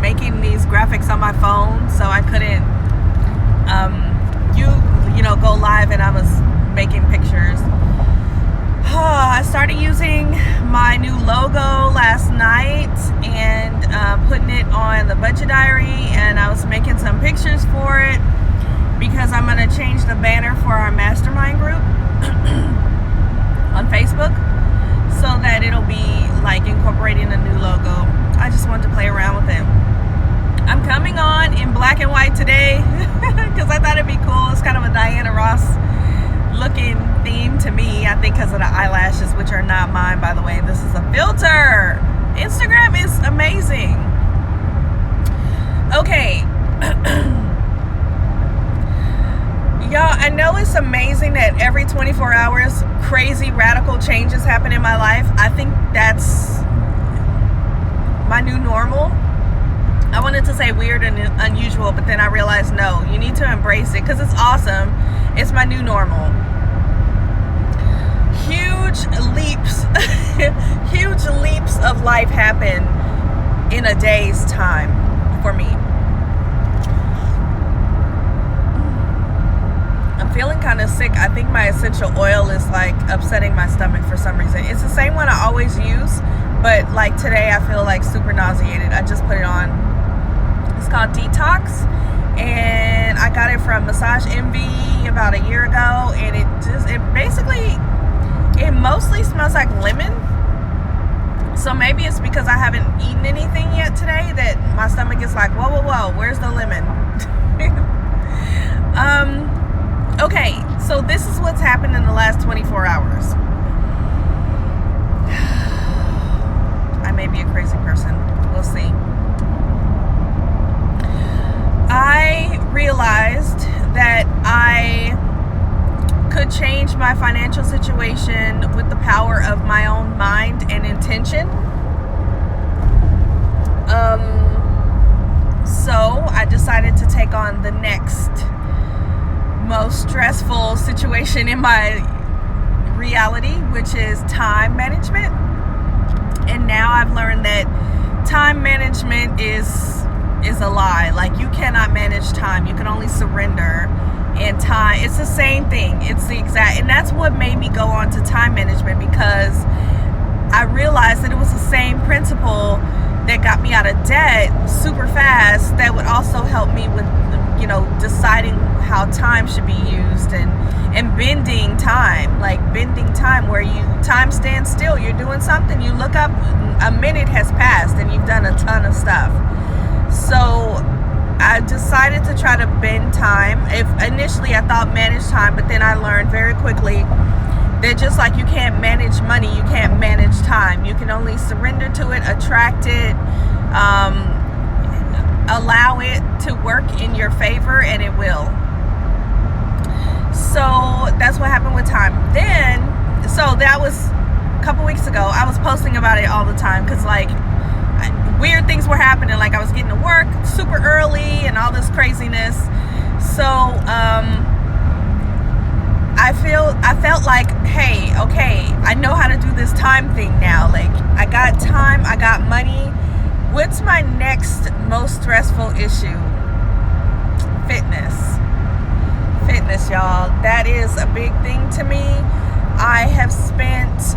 making these graphics on my phone, so I couldn't go live, and I was making pictures. I started using my new logo last night and putting it on the budget diary, and I was making some pictures for it because I'm going to change the banner for our mastermind group on Facebook so that it'll be like incorporating a new logo. I just wanted to play around with it. I'm coming on in black and white today because I thought it'd be cool. It's kind of a Diana Ross looking theme to me, I think, because of the eyelashes, which are not mine, by the way. This is a filter. Instagram is amazing. Okay. Y'all, I know it's amazing that every 24 hours crazy radical changes happen in my life. I think that's my new normal. I wanted to say weird and unusual, but then I realized no, you need to embrace it because it's awesome. It's my new normal. Huge leaps of life happen in a day's time for me. I'm feeling kind of sick. I think my essential oil is like upsetting my stomach for some reason. It's the same one I always use, but like today I feel like super nauseated. I just put it on. It's called Detox, and I got it from Massage Envy about a year ago, and it mostly smells like lemon. So maybe it's because I haven't eaten anything yet today that my stomach is like, whoa, where's the lemon? Okay, so this is what's happened in the last 24 hours. I may be a crazy person. We'll see. I realized that I could change my financial situation with the power of my own mind and intention. So I decided to take on the next most stressful situation in my reality, which is time management. And now I've learned that time management is a lie. Like, you cannot manage time. You can only surrender. And time, it's the same thing. It's the exact, and that's what made me go on to time management, because I realized that it was the same principle that got me out of debt super fast that would also help me with, deciding how time should be used and bending time, where time stands still. You're doing something, you look up, a minute has passed and you've done a ton of stuff. So I decided to try to bend time. Initially I thought manage time, but then I learned very quickly that just like you can't manage money, you can't manage time. You can only surrender to it, attract it, allow it to work in your favor, and it will. So that's what happened with time. So that was a couple weeks ago. I was posting about it all the time because weird things were happening. Like, I was getting to work super early and all this craziness. So I felt like, hey, okay, I know how to do this time thing now. Like, I got time, I got money. What's my next most stressful issue? Fitness, y'all. That is a big thing to me. I have spent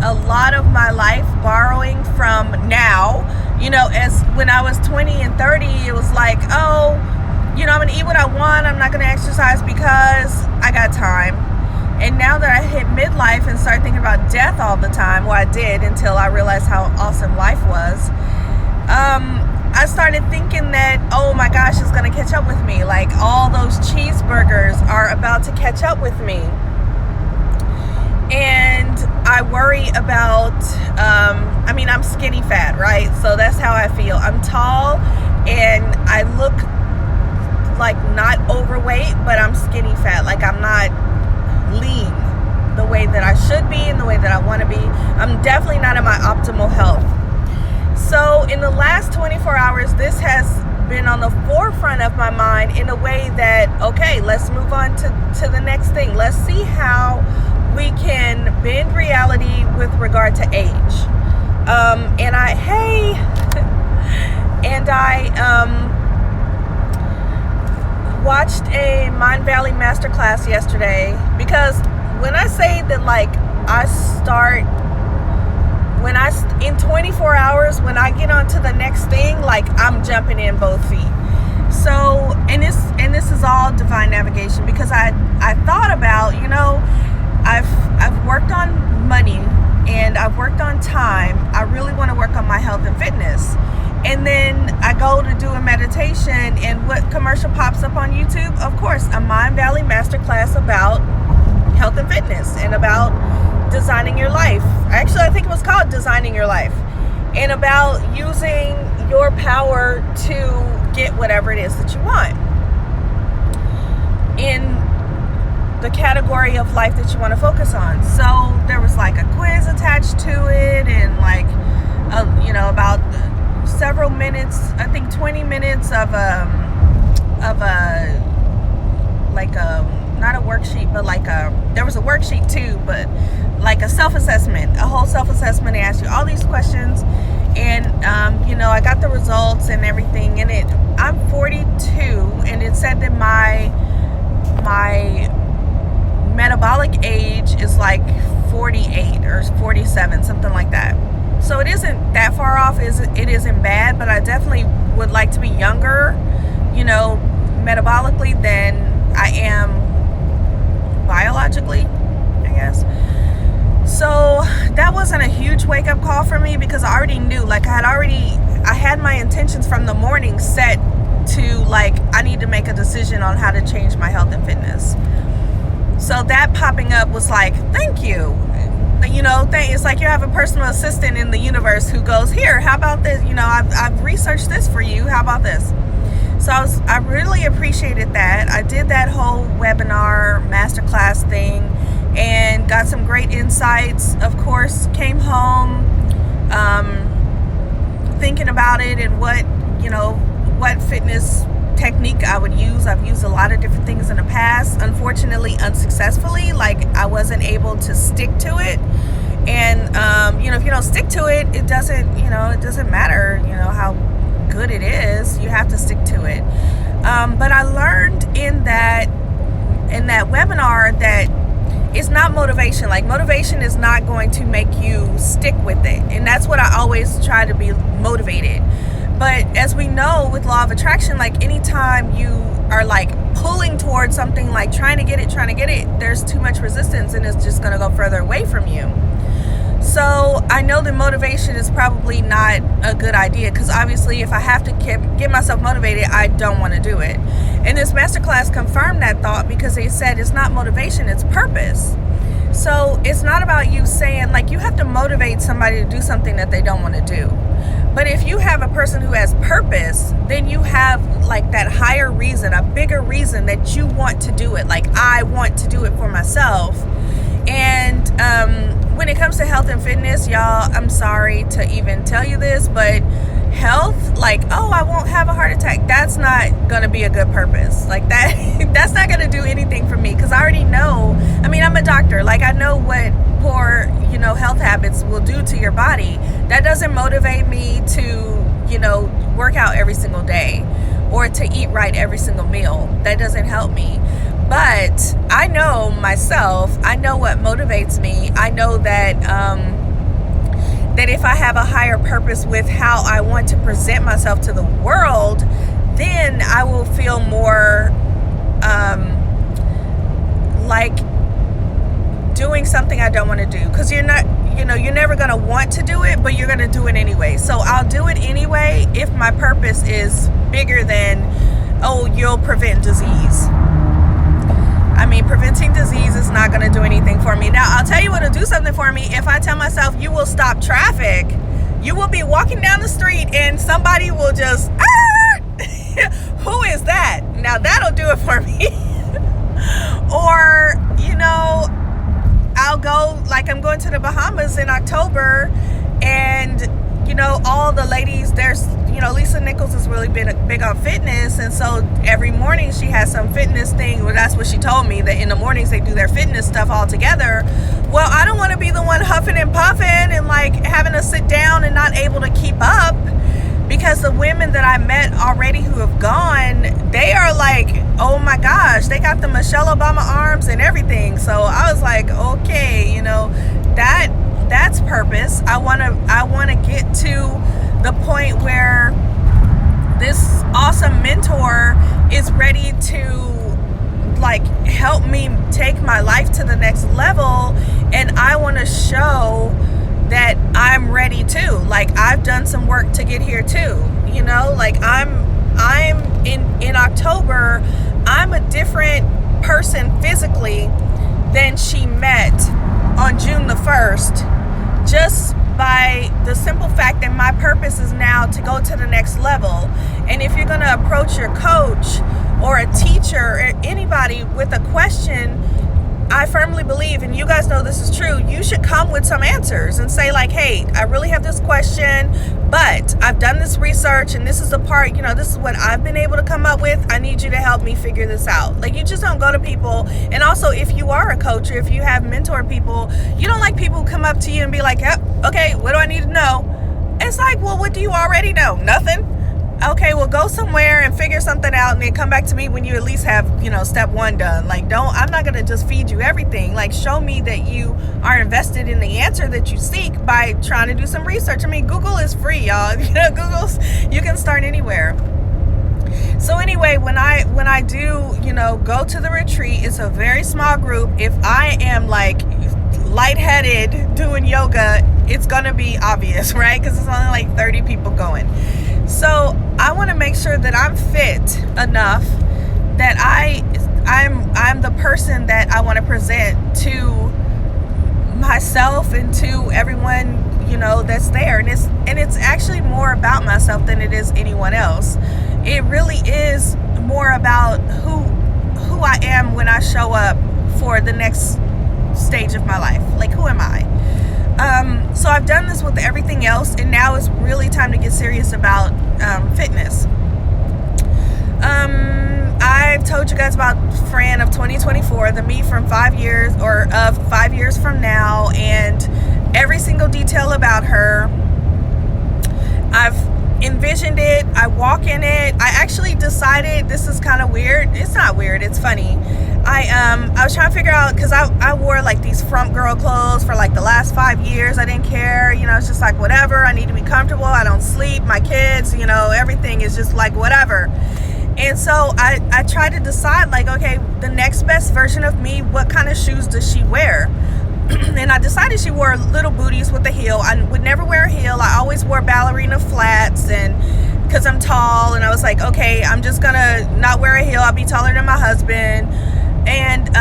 a lot of my life borrowing from now. As when I was 20 and 30, it was like, I'm gonna eat what I want, I'm not gonna exercise because I got time. And now that I hit midlife and start thinking about death all the time, well, I did until I realized how awesome life was, I started thinking that, oh my gosh, it's gonna catch up with me. Like, all those cheeseburgers are about to catch up with me. And I worry about, I'm skinny fat, right? So that's how I feel. I'm tall and I look like not overweight, but I'm skinny fat. Like, I'm not lean the way that I should be and the way that I want to be. I'm definitely not in my optimal health. So in the last 24 hours, this has been on the forefront of my mind in a way that, okay, let's move on to the next thing. Let's see how we can bend reality with regard to age. And I watched a Mindvalley masterclass yesterday, because when I say that, like, in 24 hours, when I get on to the next thing, like, I'm jumping in both feet. So, and this is all divine navigation, because I thought about, I've worked on money and I've worked on time. I really want to work on my health and fitness. And then I go to do a meditation, and what commercial pops up on YouTube? Of course, a Mindvalley masterclass about health and fitness and about designing your life. Actually, I think it was called Designing Your Life, and about using your power to get whatever it is that you want in the category of life that you want to focus on. So there was like a quiz attached to it, and like about several minutes, I think 20 minutes of a not a worksheet, but there was a worksheet too, but like a self-assessment, a whole self-assessment. They asked you all these questions, and I got the results and everything, and I'm 42, and it said that my metabolic age is like 48 or 47, something like that. So it isn't that far off. It isn't bad, but I definitely would like to be younger, metabolically than I am biologically, I guess. So that wasn't a huge wake-up call for me, because I already knew, like, I had my intentions from the morning set to, like, I need to make a decision on how to change my health and fitness. So that popping up was like, thank you. It's like you have a personal assistant in the universe who goes, here, how about this? I've researched this for you. How about this? So I really appreciated that. I did that whole webinar masterclass thing and got some great insights. Of course, came home thinking about it and what fitness technique I would use. I've used a lot of different things in the past, unfortunately unsuccessfully. Like, I wasn't able to stick to it. And if you don't stick to it, it doesn't matter how good it is. You have to stick to it. But I learned in that webinar that it's not motivation. Like, motivation is not going to make you stick with it, and that's what I always try to be motivated. But as we know with law of attraction, like, anytime you are like pulling towards something, like trying to get it, there's too much resistance, and it's just going to go further away from you. So I know that motivation is probably not a good idea, because obviously if I have to get myself motivated, I don't want to do it. And this masterclass confirmed that thought, because they said it's not motivation, it's purpose. So it's not about you saying, like, you have to motivate somebody to do something that they don't want to do. But if you have a person who has purpose, then you have like that higher reason, a bigger reason that you want to do it. Like, I want to do it for myself. And when it comes to health and fitness, y'all, I'm sorry to even tell you this, but health, like, oh, I won't have a heart attack, that's not gonna be a good purpose. Like, that's not gonna do anything for me, because I already know. I mean, I'm a doctor. Like, I know what poor health habits will do to your body. That doesn't motivate me to work out every single day or to eat right every single meal. That doesn't help me. But I know myself. I know what motivates me. I know that that if I have a higher purpose with how I want to present myself to the world, then I will feel more like doing something I don't want to do. Because you're never going to want to do it, but you're going to do it anyway. So I'll do it anyway if my purpose is bigger than, oh, you'll prevent disease. I mean, preventing disease is not going to do anything for me. Now, I'll tell you what'll do something for me. If I tell myself, you will stop traffic, you will be walking down the street and somebody will just, who is that? Now, that'll do it for me. Or, I'll go, like, I'm going to the Bahamas in October, and all the ladies, there's Lisa Nichols is really big on fitness, and so every morning she has some fitness thing. Well, that's what she told me, that in the mornings they do their fitness stuff all together. Well, I don't want to be the one huffing and puffing and like having to sit down and not able to keep up. because the women that I met already who have gone, they are like, oh my gosh, they got the Michelle Obama arms and everything. So I was like, okay, you know, that's purpose. I want to get to the point where this awesome mentor is ready to like help me take my life to the next level, and I want to show that I'm ready too. Like, I've done some work to get here too, you know, like I'm in October, I'm a different person physically than she met on June the 1st, just by the simple fact that my purpose is now to go to the next level. And if you're going to approach your coach or a teacher or anybody with a question, I firmly believe, and you guys know this is true, you should come with some answers and say like, hey, I really have this question, but I've done this research and this is the part, you know, this is what I've been able to come up with. I need you to help me figure this out. Like, you just don't go to people. And also, if you are a coach or if you have mentored people, you don't like people who come up to you and be like, yep, okay, what do I need to know? It's like, well, what do you already know? Nothing. Okay, well, go somewhere and figure something out and then come back to me when you at least have, you know, step 1 done. Like, I'm not going to just feed you everything. Like, show me that you are invested in the answer that you seek by trying to do some research. I mean, Google is free, y'all. You know, you can start anywhere. So anyway, when I do, you know, go to the retreat, it's a very small group. If I am like lightheaded doing yoga, it's going to be obvious, right? Because it's only like 30 people going. So I want to make sure that I'm fit enough that I'm the person that I want to present to myself and to everyone, you know, that's there. And it's actually more about myself than it is anyone else. It really is more about who I am when I show up for the next stage of my life. Like, who am I? So I've done this with everything else, and now it's really time to get serious about fitness. I've told you guys about Fran of 2024, the me from 5 years, or of 5 years from now, and every single detail about her. I've envisioned it. I walk in it. I actually decided, this is kind of weird. It's not weird. It's funny. I was trying to figure out, because I wore like these front girl clothes for like the last 5 years. I didn't care, you know, it's just like whatever. I need to be comfortable. I don't sleep. My kids, you know, everything is just like whatever. And so I tried to decide like, okay, the next best version of me, what kind of shoes does she wear? And I decided she wore little booties with a heel. I would never wear a heel. I always wore ballerina flats, and because I'm tall, and I was like, okay, I'm just gonna not wear a heel. I'll be taller than my husband. And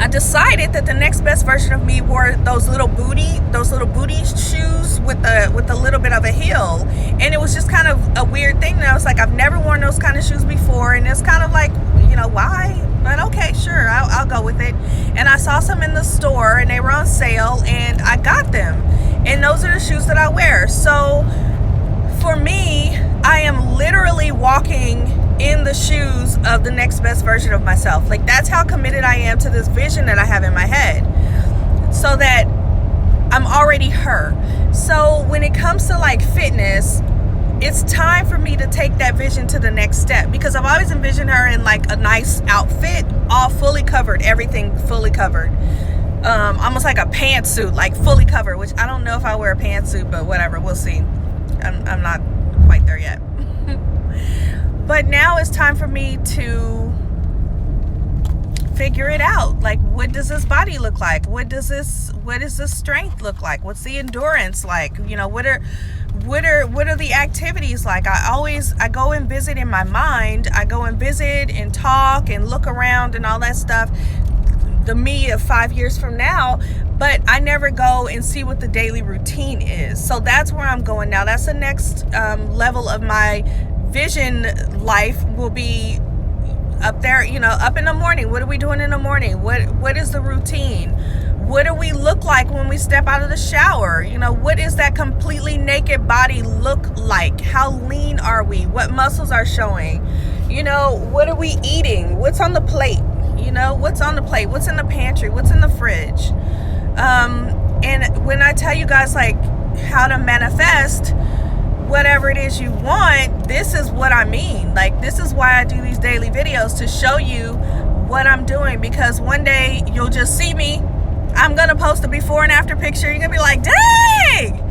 I decided that the next best version of me wore those little booty shoes with a little bit of a heel. And it was just kind of a weird thing. And I was like, I've never worn those kind of shoes before, and it's kind of like, you know, why? But okay, sure, I'll go with it. And I saw some in the store, and they were on sale, and I got them. And those are the shoes that I wear. So for me, I am literally walking in the shoes of the next best version of myself. Like, that's how committed I am to this vision that I have in my head, so that I'm already her. So when it comes to like fitness, it's time for me to take that vision to the next step, because I've always envisioned her in like a nice outfit, all fully covered, everything fully covered, almost like a pantsuit, like fully covered, which I don't know if I wear a pantsuit, but whatever, we'll see. I'm not quite there yet. But now it's time for me to figure it out. Like, what does this body look like? What does this strength look like? What's the endurance like? You know, what are the activities like? I go and visit in my mind. I go and visit and talk and look around and all that stuff. The me of 5 years from now, but I never go and see what the daily routine is. So that's where I'm going now. That's the next level of my vision life, will be up there, you know, up in the morning. What are we doing in the morning? What is the routine? What do we look like when we step out of the shower? You know, what is that completely naked body look like? How lean are we? What muscles are showing? You know, what are we eating? What's on the plate? You know, what's on the plate? What's in the pantry? What's in the fridge? And when I tell you guys like how to manifest, whatever it is you want, this is what I mean. Like, this is why I do these daily videos, to show you what I'm doing, because one day you'll just see me. I'm gonna post a before and after picture. You're gonna be like, dang!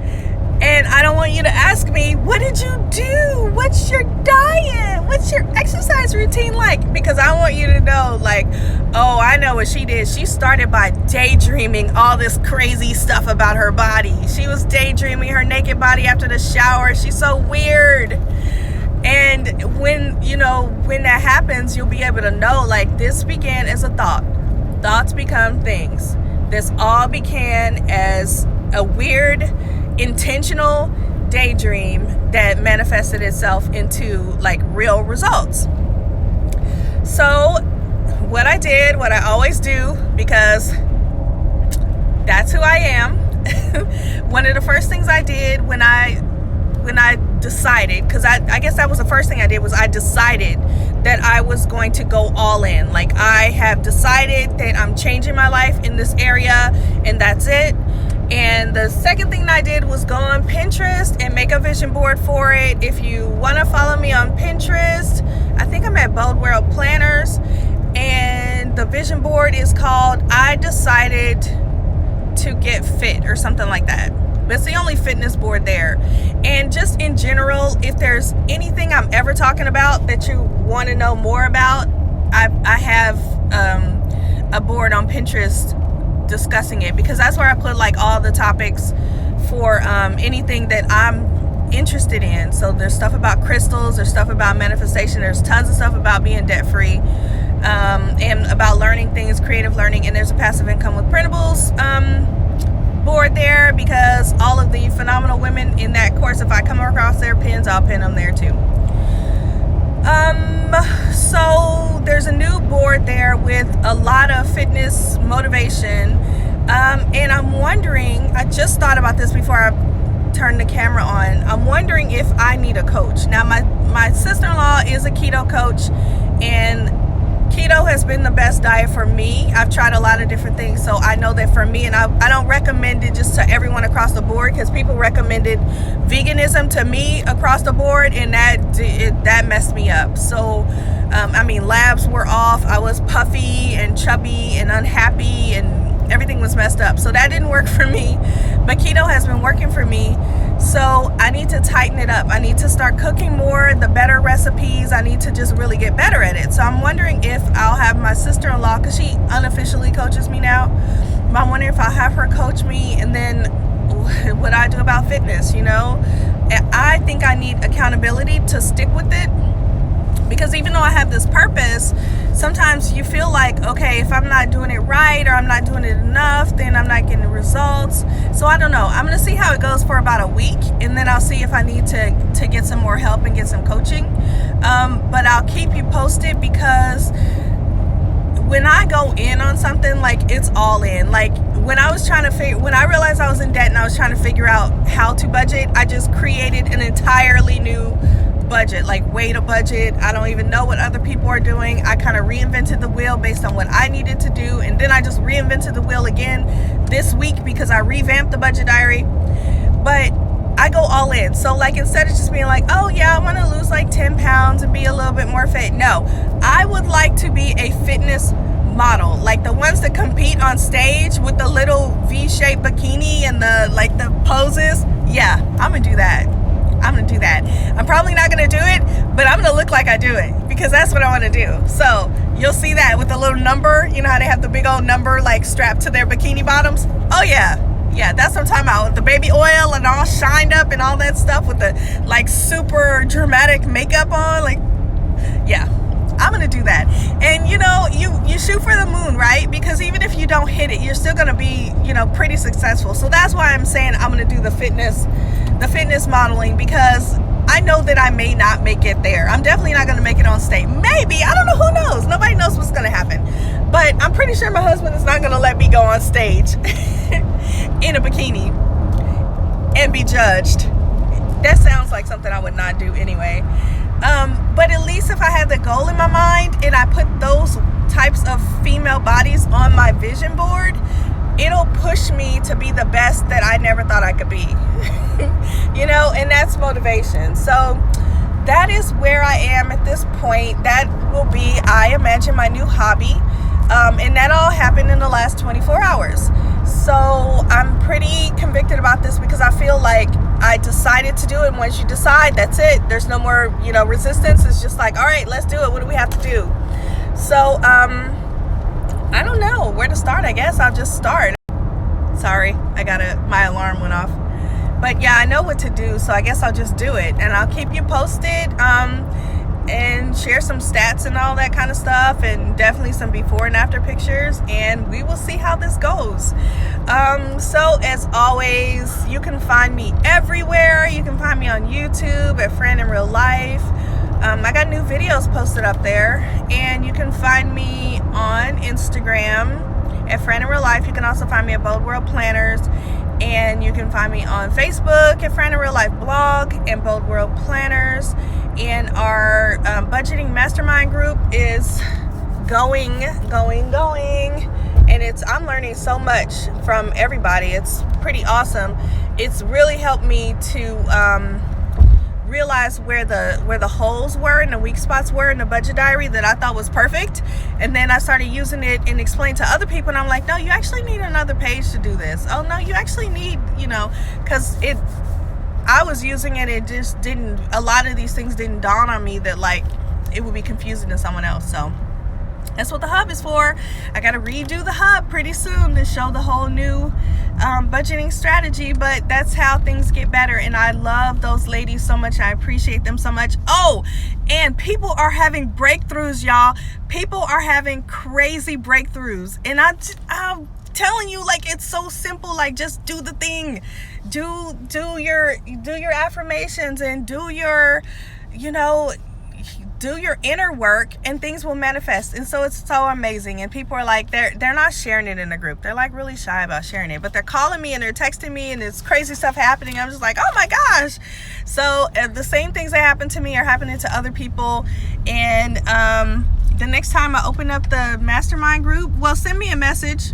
And I don't want you to ask me, what did you do? What's your diet? What's your exercise routine like? Because I want you to know, like, oh, I know what she did. She started by daydreaming all this crazy stuff about her body. She was daydreaming her naked body after the shower. She's so weird. And when that happens, you'll be able to know, like, this began as a thought. Thoughts become things. This all began as a weird, intentional daydream that manifested itself into, like, real results. So what I did, what I always do, because that's who I am, one of the first things I did when I decided, because I guess that was the first thing I did, was I decided that I was going to go all in. Like, I have decided that I'm changing my life in this area, and that's it. And the second thing I did was go on Pinterest and make a vision board for it. If you want to follow me on Pinterest, I think I'm at Bold World Planners, and the vision board is called I Decided to Get Fit, or something like that. But it's the only fitness board there. And just in general, if there's anything I'm ever talking about that you want to know more about, I have a board on Pinterest discussing it, because that's where I put, like, all the topics for anything that I'm interested in. So there's stuff about crystals, there's stuff about manifestation, there's tons of stuff about being debt free, and about learning things, creative learning, and there's a passive income with printables board there, because all of the phenomenal women in that course, if I come across their pins, I'll pin them there too. So there's a new board there with a lot of fitness motivation, and I'm wondering, I just thought about this before I turned the camera on, I'm wondering if I need a coach. Now, my sister-in-law is a keto coach, and keto has been the best diet for me. I've tried a lot of different things, so I know that for me, and I don't recommend it just to everyone across the board, because people recommended veganism to me across the board, and that messed me up. So labs were off. I was puffy and chubby and unhappy, and everything was messed up. So that didn't work for me, but keto has been working for me. So I need to tighten it up. I need to start cooking more, the better recipes. I need to just really get better at it. So I'm wondering if I'll have my sister-in-law, because she unofficially coaches me now, but I'm wondering if I'll have her coach me, and then what I do about fitness, I think I need accountability to stick with it, because even though I have this purpose, sometimes you feel like, okay, if I'm not doing it right, or I'm not doing it enough, then I'm not getting the results. So I don't know. I'm going to see how it goes for about a week, and then I'll see if I need to get some more help and get some coaching. But I'll keep you posted, because when I go in on something, like, it's all in. Like, when I realized I was in debt and I was trying to figure out how to budget, I just created an entirely new budget, like way to budget. I don't even know what other people are doing. I kind of reinvented the wheel based on what I needed to do, and then I just reinvented the wheel again this week because I revamped the budget diary. But I go all in. So, like, instead of just being like, oh yeah, I want to lose like 10 pounds and be a little bit more fit, no, I would like to be a fitness model, like the ones that compete on stage with the little V-shaped bikini and the poses. Yeah, I'm gonna do that. I'm probably not gonna do it, but I'm gonna look like I do it, because that's what I want to do. So you'll see that with the little number. You know how they have the big old number, like, strapped to their bikini bottoms? Oh yeah, that's what I'm talking about, with the baby oil and all shined up and all that stuff, with the, like, super dramatic makeup on. Like, yeah, I'm gonna do that. And you shoot for the moon, right? Because even if you don't hit it, you're still gonna be pretty successful. So that's why I'm saying I'm gonna do the fitness modeling, because I know that I may not make it there. I'm definitely not gonna make it on stage. Maybe, I don't know, who knows? Nobody knows what's gonna happen. But I'm pretty sure my husband is not gonna let me go on stage in a bikini and be judged. That sounds like something I would not do anyway. But at least if I had the goal in my mind and I put those types of female bodies on my vision board, it'll push me to be the best that I never thought I could be. And that's motivation. So that is where I am at this point. That will be, I imagine, my new hobby. And that all happened in the last 24 hours. So I'm pretty convicted about this because I feel like I decided to do it. And once you decide, that's it. There's no more, resistance. It's just like, all right, let's do it. What do we have to do? So, I don't know where to start. I guess I'll just start. Sorry, my alarm went off. But yeah, I know what to do, so I guess I'll just do it. And I'll keep you posted, and share some stats and all that kind of stuff, and definitely some before and after pictures, and we will see how this goes. So as always, you can find me everywhere. You can find me on YouTube at Fran in Real Life. I got new videos posted up there, and you can find me on Instagram at Fran in Real Life. You can also find me at Bold World Planners, and you can find me on Facebook at Fran in Real Life blog and Bold World Planners. And our budgeting mastermind group is going, and I'm learning so much from everybody. It's pretty awesome. It's really helped me to realize where the holes were and the weak spots were in the budget diary that I thought was perfect. And then I started using it and explained to other people, and I'm like, no, you actually need another page to do this. Oh no, you actually need, because I was using it, it just a lot of these things didn't dawn on me that like it would be confusing to someone else. So that's what the hub is for. I got to redo the hub pretty soon to show the whole new budgeting strategy, but that's how things get better. And I love those ladies so much. I appreciate them so much. Oh, and people are having breakthroughs, y'all. People are having crazy breakthroughs. And I'm telling you, like, it's so simple. Like, just do the thing. Do your affirmations and do your inner work, and things will manifest. And so it's so amazing. And people are like, they're not sharing it in the group. They're like really shy about sharing it, but they're calling me and they're texting me, and it's crazy stuff happening. I'm just like, oh my gosh. So the same things that happen to me are happening to other people. And the next time I open up the mastermind group, well, send me a message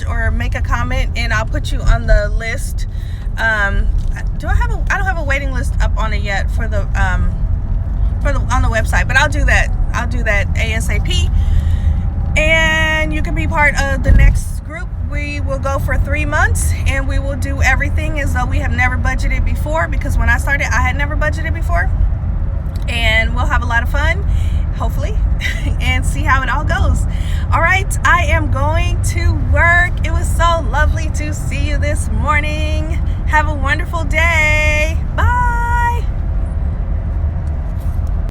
or make a comment, and I'll put you on the list. I don't have a waiting list up on it yet for the on the website, but I'll do that ASAP. And you can be part of the next group. We will go for 3 months, and we will do everything as though we have never budgeted before, because when I started, I had never budgeted before. And we'll have a lot of fun, hopefully, and see how it all goes. All right, I am going to work. It was so lovely to see you this morning. Have a wonderful day. Bye.